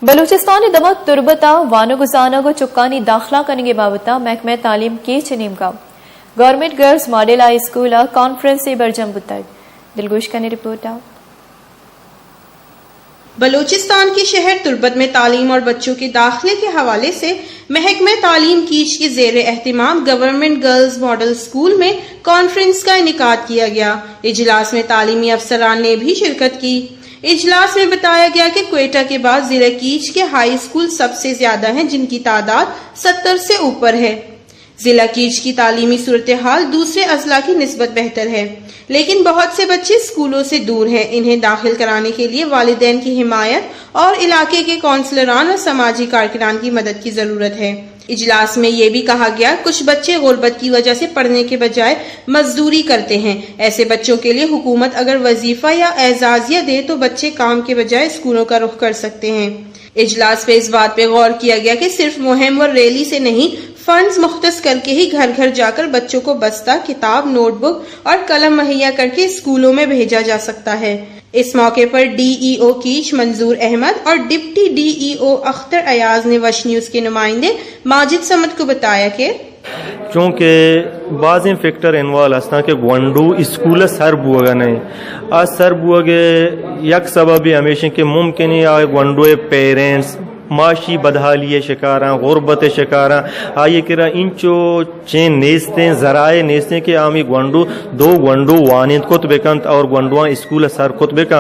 बलूचिस्तान दमक तुरबता वानो गुजाना को चुक्कानी दाखिला करने के बाबता महकमा तालीम के चनीम का government girls model high school conference से बरजम बुतक दिलगोश का रिपोर्ट आओ। बलूचिस्तान के शहर तुर्बत में तालीम और बच्चों के दाखिले के हवाले से महकमा तालीम कीच के ज़ेर एहतिमाम गवर्नमेंट गर्ल्स मॉडल स्कूल में कॉन्फ्रेंस का इनेकाद किया गया। इजलास में तालीमी अफसरान ने भी शिरकत की। इजलास में बताया गया कि क्वेटा के बाद जिला कीच के हाई स्कूल सबसे ज्यादा हैं, जिनकी तादाद 70 से ऊपर है। जिला कीच की तालीमी सूरत हाल दूसरे अजला की निस्बत बेहतर है, लेकिन बहुत से बच्चे स्कूलों से दूर हैं। इन्हें दाखिल कराने के लिए वालिदैन की हिमायत और इलाके के काउंसलरान और समाजी कारकुनान की मदद की जरूरत है। इजलास में ये भी कहा गया, कुछ बच्चे गुर्बत की वजह से पढ़ने के बजाय मजदूरी करते हैं। ऐसे बच्चों के लिए हुकूमत अगर वजीफा या एजाजिया दे तो बच्चे काम के बजाय स्कूलों का रुख कर सकते हैं। इजलास पे इस बात पे गौर किया गया कि सिर्फ मुहिम और रैली से नहीं, फंड्स मुख्तस करके ही घर घर जाकर बच्चों को बस्ता, किताब, नोटबुक और कलम मुहैया करके स्कूलों में भेजा जा सकता है। इस मौके पर DEO कीच मंजूर अहमद और डिप्टी DEO अख्तर अयाज ने वश न्यूज के नुमाइंदे माजिद समद को बताया कि चूँकि बाज़ फैक्टर इन्वॉल्व हस्ता कि गोंडू स्कूल सर बुआ नहीं आज सर बुआ के यक सबब हमेशा कि मुमकिन है गोंडू पेरेंट्स माशी बदहाली शिकारा गुर्बत शिकारा आइए किरा इंचो चेन नेस्ते जराए नेस्ते के आमी गोंडू दो गोंडू वानिद कुत बेकंत और गोंडुआ स्कूल सर कुत बेका,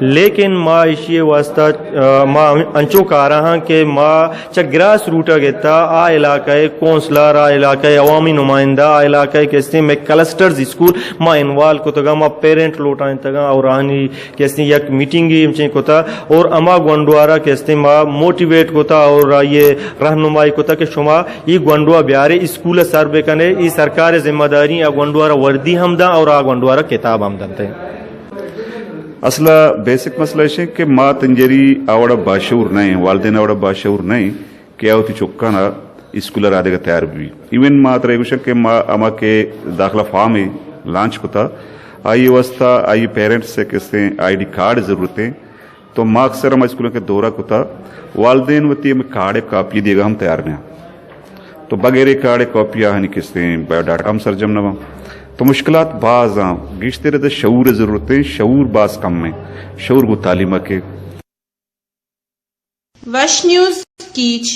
लेकिन माँ इसी वास्ता माँ अंचो कारा के माँ च ग्रास रूट गेता आ इलाका कौंसलर आ इलाका अवामी नुमाइंदा आ इलाका कैसे में क्लस्टर्स स्कूल माँ इन्वॉल्व कोतगा माँ पेरेंट लोटाएं तगा और आनी कैसे यक मीटिंग कोता और अमा गोंडुआरा कैसे माँ मोटिवेट कोता और ये रहनुमाई कोता के शुमा ये गोंडुआ ब्यारे स्कूल सर बेकने ये सरकार जिम्मेदारी आ गोंडुआरा वर्दी हमदा और आ गोंडुआरा किताब हमदते असला बेसिक मसला है कि माँ तंजेरी आवड़ा बाशूर नहीं वालदेन आवड़ा बाशूर नहीं कि आवती चुक्का ना स्कूल राधे का तैयार भी इवन माँ तरेगुशक के माँ अमा के दाखला फॉर्म है लॉन्च कोता आई अवस्था आई पेरेंट्स से किससे ID कार्ड जरूरतें तो माँ अक्सर हम स्कूलों के दौरा कोता वालदेन वती में कार्ड कॉपी देगा हम तैयार नहीं तो बगैर कार्ड कॉपियाँ हनी किससे बायोडाटा हम सरजम नवा तो मुश्किलात बाज गिश्ते रहते शऊर जरूरतें शऊर बाज कम में शऊर को तालीमा के वश न्यूज कीच।